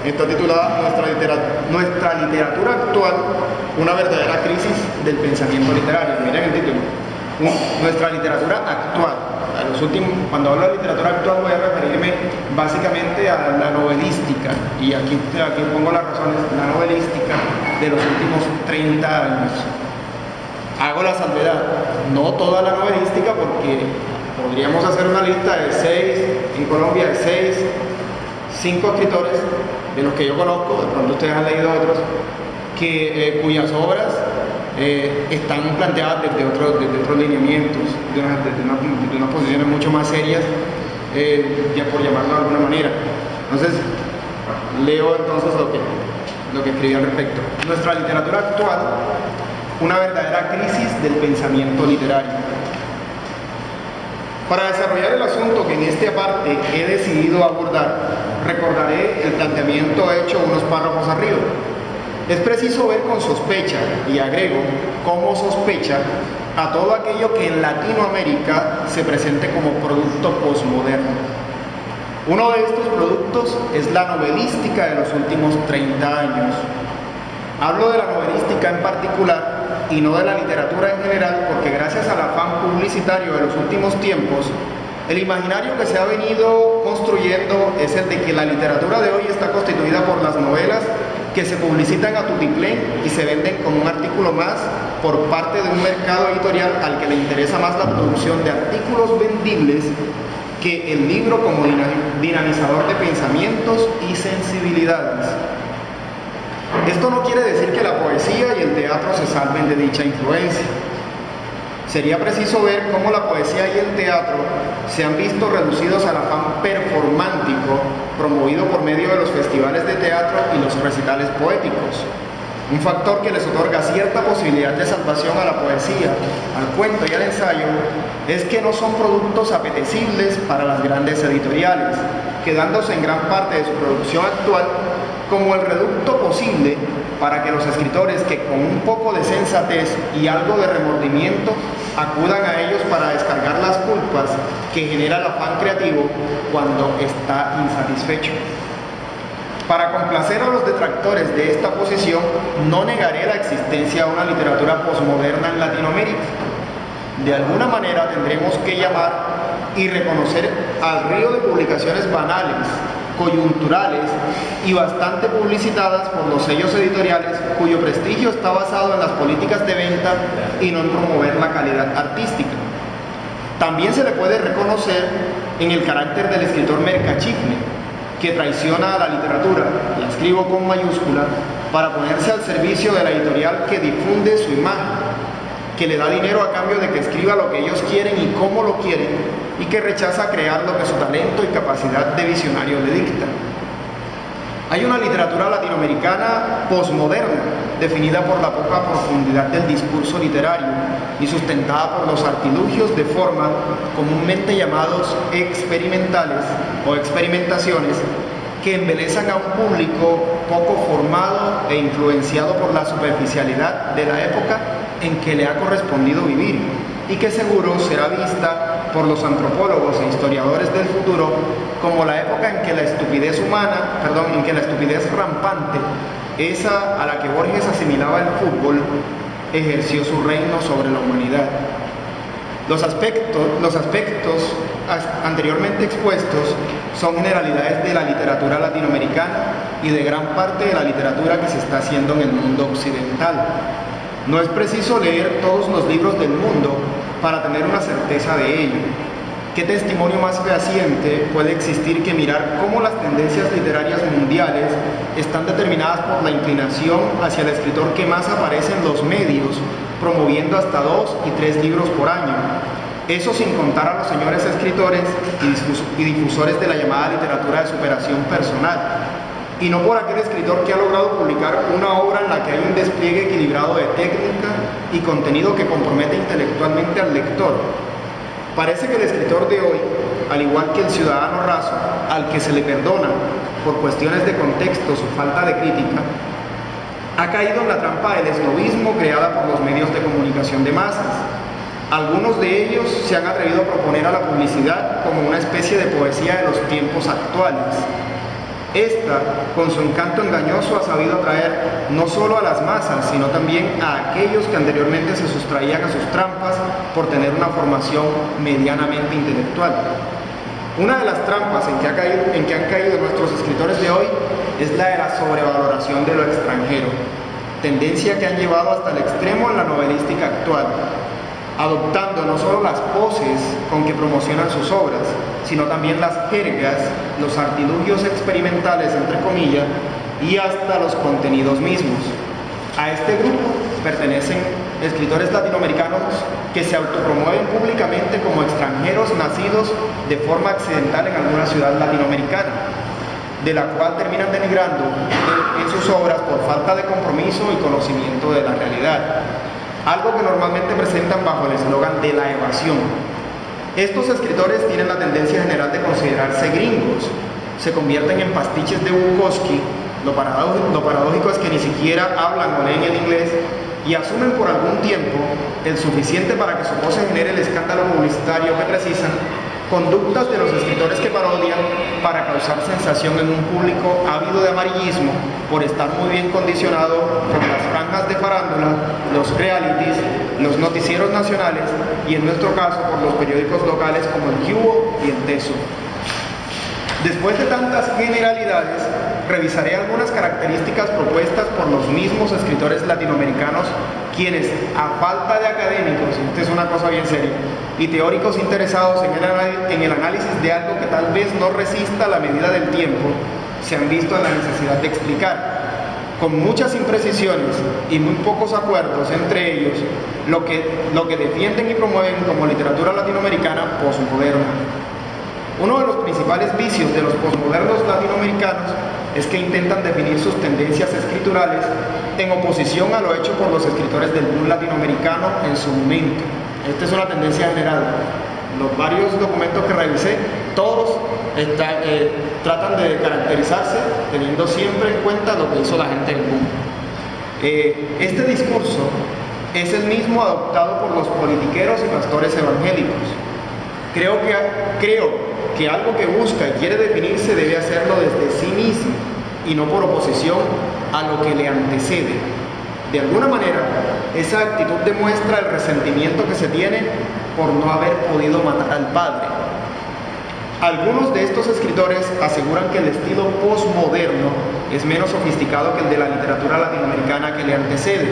Está titulada Nuestra literatura actual, una verdadera crisis del pensamiento literario. Miren el título. Nuestra literatura actual. Cuando hablo de literatura actual voy a referirme básicamente a la novelística, y aquí pongo las razones. La novelística de los últimos 30 años. Hago la salvedad, no toda la novelística, porque podríamos hacer una lista de 6, en Colombia de 5 escritores, de los que yo conozco, de pronto ustedes han leído otros, cuyas obras están planteadas desde otros lineamientos, de unas posiciones mucho más serias, ya por llamarlo de alguna manera. Entonces, leo entonces lo que escribí al respecto. Nuestra literatura actual, una verdadera crisis del pensamiento literario. Para desarrollar el asunto que en esta parte he decidido abordar, recordaré el planteamiento hecho unos párrafos arriba. Es preciso ver con sospecha, y agrego, como sospecha, a todo aquello que en Latinoamérica se presente como producto posmoderno. Uno de estos productos es la novelística de los últimos 30 años. Hablo de la novelística en particular y no de la literatura en general, porque gracias al afán publicitario de los últimos tiempos, el imaginario que se ha venido construyendo es el de que la literatura de hoy está constituida por las novelas que se publicitan a tutiplén y se venden como un artículo más por parte de un mercado editorial al que le interesa más la producción de artículos vendibles que el libro como dinamizador de pensamientos y sensibilidades. Esto no quiere decir que la poesía y el teatro se salven de dicha influencia. Sería preciso ver cómo la poesía y el teatro se han visto reducidos al afán performántico promovido por medio de los festivales de teatro y los recitales poéticos. Un factor que les otorga cierta posibilidad de salvación a la poesía, al cuento y al ensayo es que no son productos apetecibles para las grandes editoriales, quedándose en gran parte de su producción actual como el reducto posible para que los escritores que con un poco de sensatez y algo de remordimiento acudan a ellos para descargar las culpas que genera el afán creativo cuando está insatisfecho. Para complacer a los detractores de esta posición, no negaré la existencia de una literatura posmoderna en Latinoamérica. De alguna manera tendremos que llamar y reconocer al río de publicaciones banales, coyunturales y bastante publicitadas por los sellos editoriales, cuyo prestigio está basado en las políticas de venta y no en promover la calidad artística. También se le puede reconocer en el carácter del escritor mercachifle, que traiciona a la literatura, la escribo con mayúscula, para ponerse al servicio de la editorial que difunde su imagen, que le da dinero a cambio de que escriba lo que ellos quieren y cómo lo quieren, y que rechaza crear lo que su talento y capacidad de visionario le dictan. Hay una literatura latinoamericana posmoderna, definida por la poca profundidad del discurso literario y sustentada por los artilugios de forma comúnmente llamados experimentales o experimentaciones, que embelezan a un público poco formado e influenciado por la superficialidad de la época en que le ha correspondido vivir, y que seguro será vista por los antropólogos e historiadores del futuro como la época en que la estupidez rampante, esa a la que Borges asimilaba el fútbol, ejerció su reino sobre la humanidad. Los aspectos anteriormente expuestos son generalidades de la literatura latinoamericana y de gran parte de la literatura que se está haciendo en el mundo occidental. No es preciso leer todos los libros del mundo para tener una certeza de ello. ¿Qué testimonio más fehaciente puede existir que mirar cómo las tendencias literarias mundiales están determinadas por la inclinación hacia el escritor que más aparece en los medios, promoviendo hasta 2 y 3 libros por año? Eso sin contar a los señores escritores y difusores de la llamada literatura de superación personal, y no por aquel escritor que ha logrado publicar una obra en la que hay un despliegue equilibrado de técnica y contenido que compromete intelectualmente al lector. Parece que el escritor de hoy, al igual que el ciudadano raso, al que se le perdona por cuestiones de contexto su falta de crítica, ha caído en la trampa del esnobismo creada por los medios de comunicación de masas. Algunos de ellos se han atrevido a proponer a la publicidad como una especie de poesía de los tiempos actuales. Esta, con su encanto engañoso, ha sabido atraer no solo a las masas, sino también a aquellos que anteriormente se sustraían a sus trampas por tener una formación medianamente intelectual. Una de las trampas en que han caído nuestros escritores de hoy es la de la sobrevaloración de lo extranjero, tendencia que han llevado hasta el extremo en la novelística actual, adoptando no solo las poses con que promocionan sus obras, sino también las jergas, los artilugios experimentales, entre comillas, y hasta los contenidos mismos. A este grupo pertenecen escritores latinoamericanos que se autopromueven públicamente como extranjeros nacidos de forma accidental en alguna ciudad latinoamericana, de la cual terminan denigrando en sus obras por falta de compromiso y conocimiento de la realidad, algo que normalmente presentan bajo el eslogan de la evasión. Estos escritores tienen la tendencia general de considerarse gringos, se convierten en pastiches de Bukowski. Lo paradójico es que ni siquiera hablan o leen el inglés y asumen por algún tiempo el suficiente para que su pose genere el escándalo publicitario que precisan, conductas de los escritores que parodian para causar sensación en un público ávido de amarillismo por estar muy bien condicionado por las franjas de farándula, los realities, los noticieros nacionales y en nuestro caso por los periódicos locales como el Cubo y el Teso. Después de tantas generalidades, revisaré algunas características propuestas por los mismos escritores latinoamericanos, quienes, a falta de académicos, y esta es una cosa bien seria, y teóricos interesados en el análisis de algo que tal vez no resista la medida del tiempo, se han visto en la necesidad de explicar, con muchas imprecisiones y muy pocos acuerdos entre ellos, lo que defienden y promueven como literatura latinoamericana posmoderna. Uno de los principales vicios de los posmodernos latinoamericanos es que intentan definir sus tendencias escriturales en oposición a lo hecho por los escritores del boom latinoamericano en su momento. Esta es una tendencia general. Los varios documentos que revisé, todos tratan de caracterizarse teniendo siempre en cuenta lo que hizo la gente del boom. Este discurso es el mismo adoptado por los politiqueros y pastores evangélicos. Creo que algo que busca y quiere definirse debe hacerlo desde sí mismo y no por oposición a lo que le antecede. De alguna manera, esa actitud demuestra el resentimiento que se tiene por no haber podido matar al padre. Algunos de estos escritores aseguran que el estilo posmoderno es menos sofisticado que el de la literatura latinoamericana que le antecede.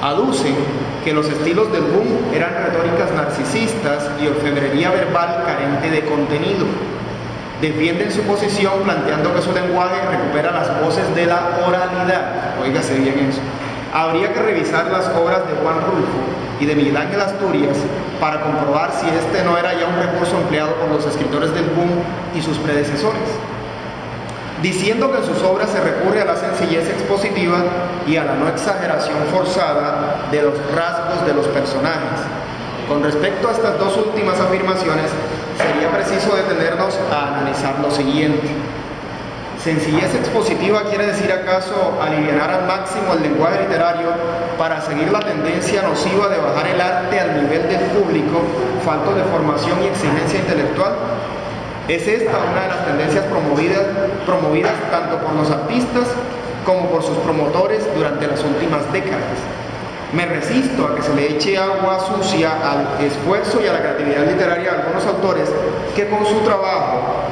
Aducen que los estilos del boom eran retóricas narcisistas y orfebrería verbal carente de contenido. Defienden su posición planteando que su lenguaje recupera las voces de la oralidad. Óigase bien eso. Habría que revisar las obras de Juan Rulfo y de Miguel Ángel Asturias para comprobar si este no era ya un recurso empleado por los escritores del boom y sus predecesores, diciendo que en sus obras se recurre a la sencillez expositiva y a la no exageración forzada de los rasgos de los personajes. Con respecto a estas dos últimas afirmaciones, sería preciso detenernos a analizar lo siguiente. ¿Sencillez expositiva quiere decir acaso alivianar al máximo el lenguaje literario para seguir la tendencia nociva de bajar el arte al nivel del público, falto de formación y exigencia intelectual? Es esta una de las tendencias promovidas tanto por los artistas como por sus promotores durante las últimas décadas. Me resisto a que se le eche agua sucia al esfuerzo y a la creatividad literaria de algunos autores que con su trabajo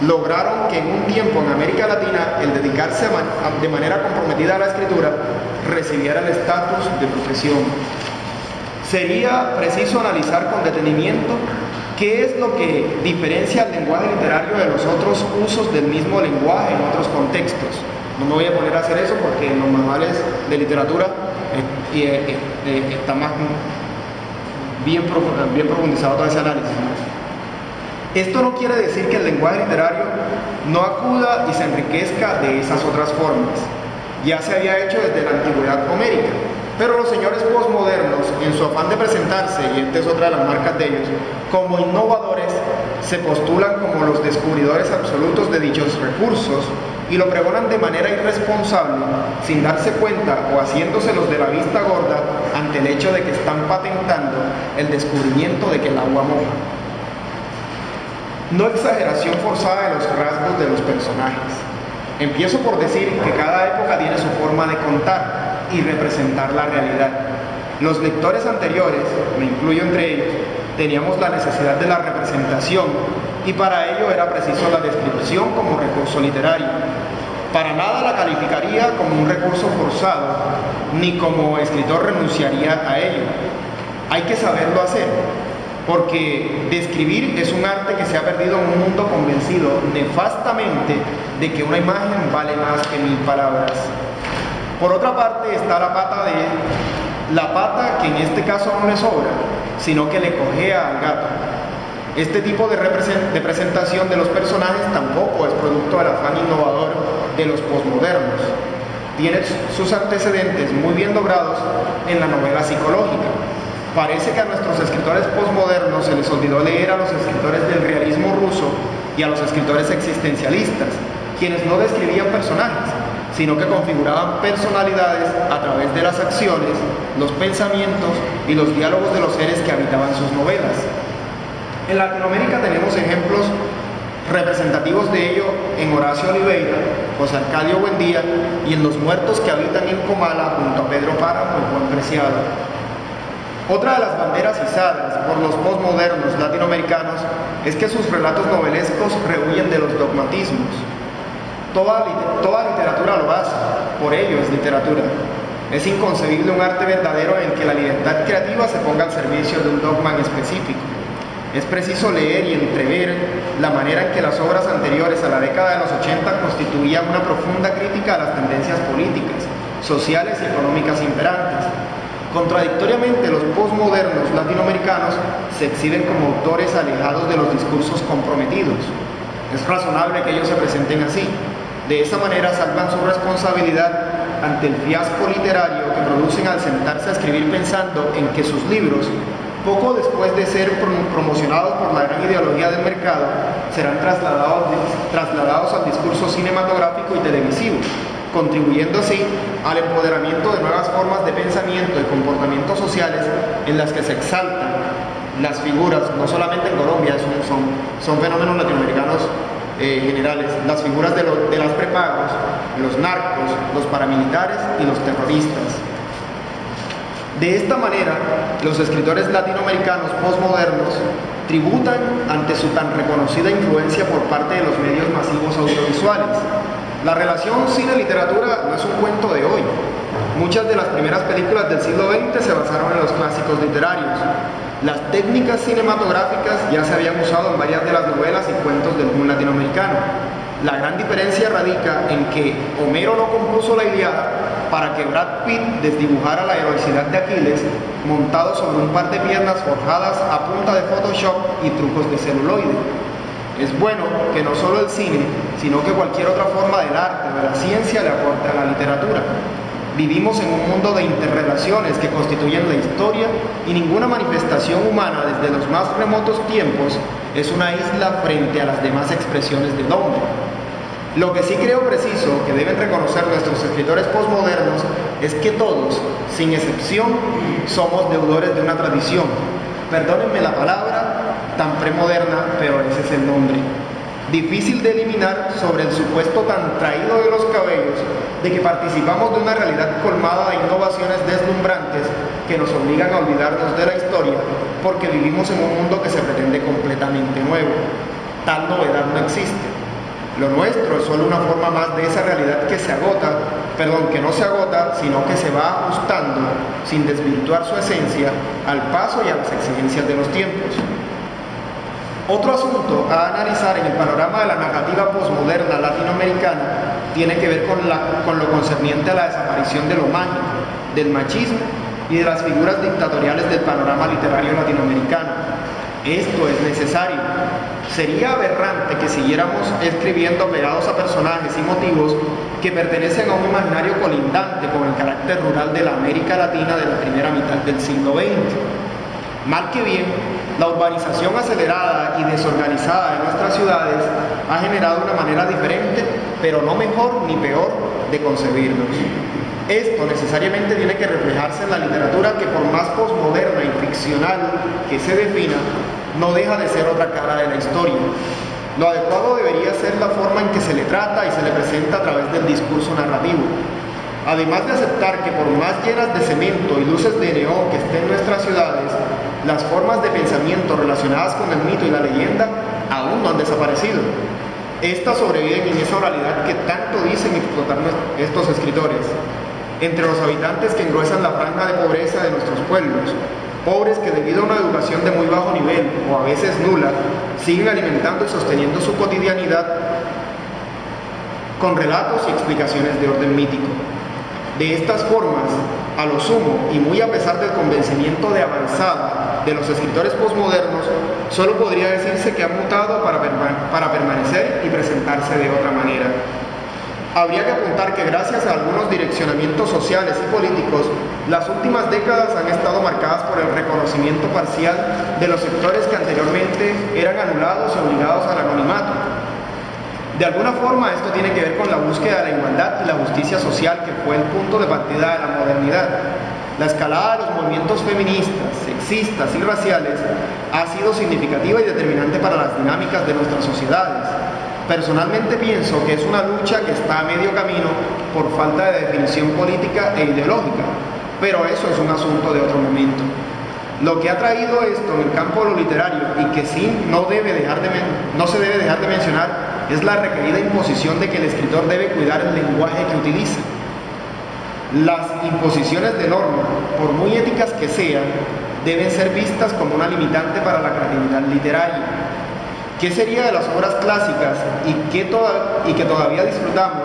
lograron que en un tiempo en América Latina el dedicarse de manera comprometida a la escritura recibiera el estatus de profesión. Sería preciso analizar con detenimiento qué es lo que diferencia el lenguaje literario de los otros usos del mismo lenguaje en otros contextos. No me voy a poner a hacer eso porque en los manuales de literatura está más bien profundizado todo ese análisis, ¿no? Esto no quiere decir que el lenguaje literario no acuda y se enriquezca de esas otras formas. Ya se había hecho desde la antigüedad homérica, pero los señores posmodernos, en su afán de presentarse, y esta es otra de las marcas de ellos, como innovadores, se postulan como los descubridores absolutos de dichos recursos y lo pregonan de manera irresponsable, sin darse cuenta o haciéndoselos de la vista gorda ante el hecho de que están patentando el descubrimiento de que el agua moja. No exageración forzada de los rasgos de los personajes. Empiezo por decir que cada época tiene su forma de contar y representar la realidad. Los lectores anteriores, me incluyo entre ellos, teníamos la necesidad de la representación y para ello era preciso la descripción como recurso literario. Para nada la calificaría como un recurso forzado, ni como escritor renunciaría a ello. Hay que saberlo hacer, porque describir es un arte que se ha perdido en un mundo convencido nefastamente de que una imagen vale más que 1000 palabras. Por otra parte está la pata que en este caso no le sobra, sino que le cojea al gato. Este tipo de presentación de los personajes tampoco es producto del afán innovador de los posmodernos. Tiene sus antecedentes muy bien logrados en la novela psicológica. Parece que a nuestros escritores posmodernos se les olvidó leer a los escritores del realismo ruso y a los escritores existencialistas, quienes no describían personajes, sino que configuraban personalidades a través de las acciones, los pensamientos y los diálogos de los seres que habitaban sus novelas. En Latinoamérica tenemos ejemplos representativos de ello en Horacio Oliveira, José Arcadio Buendía y en los muertos que habitan en Comala junto a Pedro Páramo y Juan Preciado. Otra de las banderas izadas por los posmodernos latinoamericanos es que sus relatos novelescos rehuyen de los dogmatismos. Toda literatura lo hace, por ello es literatura. Es inconcebible un arte verdadero en el que la libertad creativa se ponga al servicio de un dogma en específico. Es preciso leer y entrever la manera en que las obras anteriores a la década de los 80 constituían una profunda crítica a las tendencias políticas, sociales y económicas imperantes. Contradictoriamente, los posmodernos latinoamericanos se exhiben como autores alejados de los discursos comprometidos. Es razonable que ellos se presenten así. De esa manera salvan su responsabilidad ante el fiasco literario que producen al sentarse a escribir pensando en que sus libros, poco después de ser promocionados por la gran ideología del mercado, serán trasladados al discurso cinematográfico y televisivo, contribuyendo así al empoderamiento de nuevas formas de pensamiento y comportamientos sociales en las que se exaltan las figuras, no solamente en Colombia, son fenómenos latinoamericanos generales, las figuras de las prepagos, los narcos, los paramilitares y los terroristas. De esta manera, los escritores latinoamericanos posmodernos tributan ante su tan reconocida influencia por parte de los medios masivos audiovisuales. La relación cine-literatura no es un cuento de hoy. Muchas de las primeras películas del siglo XX se basaron en los clásicos literarios. Las técnicas cinematográficas ya se habían usado en varias de las novelas y cuentos del boom latinoamericano. La gran diferencia radica en que Homero no compuso la Ilíada para que Brad Pitt desdibujara la heroicidad de Aquiles montado sobre un par de piernas forjadas a punta de Photoshop y trucos de celuloide. Es bueno que no solo el cine, sino que cualquier otra forma del arte o de la ciencia le aporte a la literatura. Vivimos en un mundo de interrelaciones que constituyen la historia y ninguna manifestación humana desde los más remotos tiempos es una isla frente a las demás expresiones del hombre. Lo que sí creo preciso que deben reconocer nuestros escritores posmodernos es que todos, sin excepción, somos deudores de una tradición. Perdónenme la palabra tan premoderna, pero ese es el nombre. Difícil de eliminar sobre el supuesto tan traído de los cabellos de que participamos de una realidad colmada de innovaciones deslumbrantes que nos obligan a olvidarnos de la historia porque vivimos en un mundo que se pretende completamente nuevo. Tal novedad no existe. Lo nuestro es solo una forma más de esa realidad que que no se agota, sino que se va ajustando sin desvirtuar su esencia al paso y a las exigencias de los tiempos. Otro asunto a analizar en el panorama de la narrativa posmoderna latinoamericana tiene que ver con lo concerniente a la desaparición de lo mágico, del machismo y de las figuras dictatoriales del panorama literario latinoamericano. Esto es necesario. Sería aberrante que siguiéramos escribiendo pegados a personajes y motivos que pertenecen a un imaginario colindante con el carácter rural de la América Latina de la primera mitad del siglo XX. Mal que bien, la urbanización acelerada y desorganizada de nuestras ciudades ha generado una manera diferente, pero no mejor ni peor, de concebirnos. Esto necesariamente tiene que reflejarse en la literatura que, por más posmoderna y ficcional que se defina, no deja de ser otra cara de la historia. Lo adecuado debería ser la forma en que se le trata y se le presenta a través del discurso narrativo. Además de aceptar que por más llenas de cemento y luces de neón que estén nuestras ciudades, las formas de pensamiento relacionadas con el mito y la leyenda aún no han desaparecido. Estas sobreviven en esa oralidad que tanto dicen explotar estos escritores. Entre los habitantes que engruesan la franja de pobreza de nuestros pueblos, pobres que debido a una educación de muy bajo nivel o a veces nula, siguen alimentando y sosteniendo su cotidianidad con relatos y explicaciones de orden mítico. De estas formas, a lo sumo, y muy a pesar del convencimiento de avanzada de los escritores posmodernos, solo podría decirse que han mutado para permanecer y presentarse de otra manera. Habría que apuntar que gracias a algunos direccionamientos sociales y políticos, las últimas décadas han estado marcadas por el reconocimiento parcial de los sectores que anteriormente eran anulados y obligados al anonimato. De alguna forma esto tiene que ver con la búsqueda de la igualdad y la justicia social, que fue el punto de partida de la modernidad. La escalada de los movimientos feministas, sexistas y raciales ha sido significativa y determinante para las dinámicas de nuestras sociedades. Personalmente pienso que es una lucha que está a medio camino por falta de definición política e ideológica, pero eso es un asunto de otro momento. Lo que ha traído esto en el campo de lo literario y que sí no se debe dejar de mencionar es la requerida imposición de que el escritor debe cuidar el lenguaje que utiliza. Las imposiciones de norma, por muy éticas que sean, deben ser vistas como una limitante para la creatividad literaria. ¿Qué sería de las obras clásicas y que todavía disfrutamos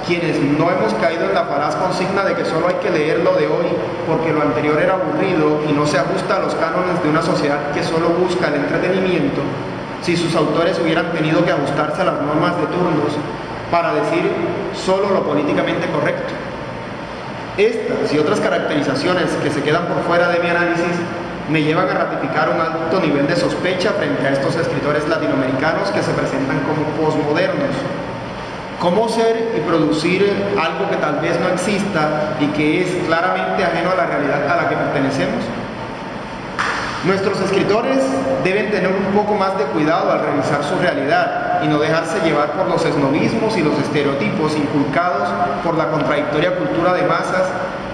quienes no hemos caído en la falaz consigna de que solo hay que leer lo de hoy porque lo anterior era aburrido y no se ajusta a los cánones de una sociedad que solo busca el entretenimiento, si sus autores hubieran tenido que ajustarse a las normas de turnos para decir solo lo políticamente correcto? Estas y otras caracterizaciones que se quedan por fuera de mi análisis me llevan a ratificar un alto nivel de sospecha frente a estos escritores latinoamericanos que se presentan como posmodernos. ¿Cómo ser y producir algo que tal vez no exista y que es claramente ajeno a la realidad a la que pertenecemos? Nuestros escritores deben tener un poco más de cuidado al revisar su realidad y no dejarse llevar por los esnovismos y los estereotipos inculcados por la contradictoria cultura de masas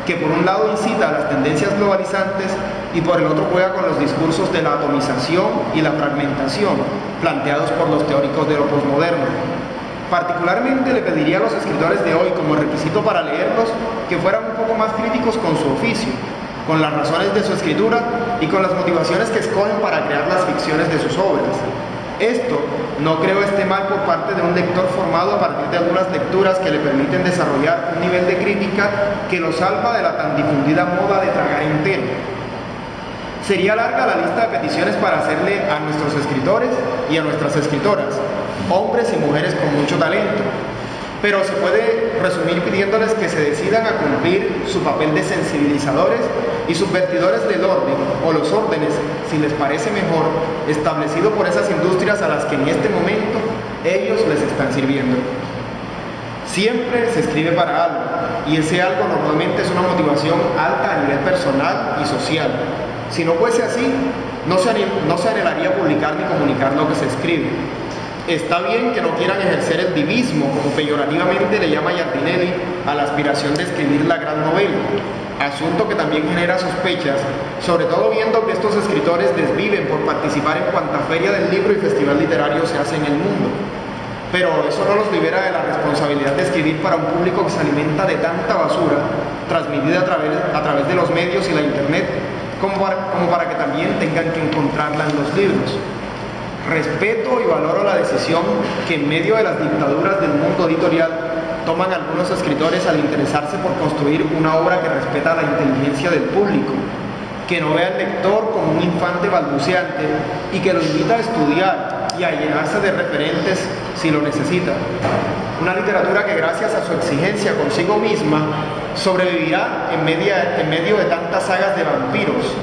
que por un lado incita a las tendencias globalizantes y por el otro juega con los discursos de la atomización y la fragmentación planteados por los teóricos de lo posmoderno. Particularmente le pediría a los escritores de hoy como requisito para leerlos que fueran un poco más críticos con su oficio, con las razones de su escritura y con las motivaciones que escogen para crear las ficciones de sus obras. Esto no creo esté mal por parte de un lector formado a partir de algunas lecturas que le permiten desarrollar un nivel de crítica que lo salva de la tan difundida moda de tragar entero. Sería larga la lista de peticiones para hacerle a nuestros escritores y a nuestras escritoras, hombres y mujeres con mucho talento, pero se puede resumir pidiéndoles que se decidan a cumplir su papel de sensibilizadores y subvertidores del orden o los órdenes, si les parece mejor, establecido por esas industrias a las que en este momento ellos les están sirviendo. Siempre se escribe para algo, y ese algo normalmente es una motivación alta a nivel personal y social. Si no fuese así, no se anhelaría publicar ni comunicar lo que se escribe. Está bien que no quieran ejercer el divismo, como peyorativamente le llama Giardinelli, a la aspiración de escribir la gran novela, asunto que también genera sospechas, sobre todo viendo que estos escritores desviven por participar en cuanta feria del libro y festival literario se hace en el mundo. Pero eso no los libera de la responsabilidad de escribir para un público que se alimenta de tanta basura, transmitida a través de los medios y la internet, como para que también tengan que encontrarla en los libros. Respeto y valoro la decisión que en medio de las dictaduras del mundo editorial toman algunos escritores al interesarse por construir una obra que respeta la inteligencia del público, que no ve al lector como un infante balbuceante y que lo invita a estudiar y a llenarse de referentes si lo necesita. Una literatura que gracias a su exigencia consigo misma sobrevivirá en medio de tantas sagas de vampiros,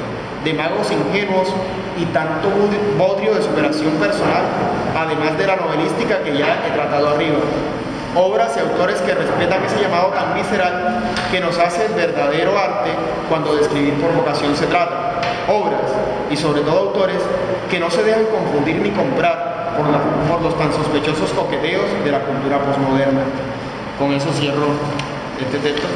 de magos ingenuos y tanto bodrio de superación personal, además de la novelística que ya he tratado arriba. Obras y autores que respetan ese llamado tan visceral que nos hace el verdadero arte cuando de escribir por vocación se trata. Obras, y sobre todo autores, que no se dejan confundir ni comprar por los tan sospechosos coqueteos de la cultura posmoderna. Con eso cierro este texto.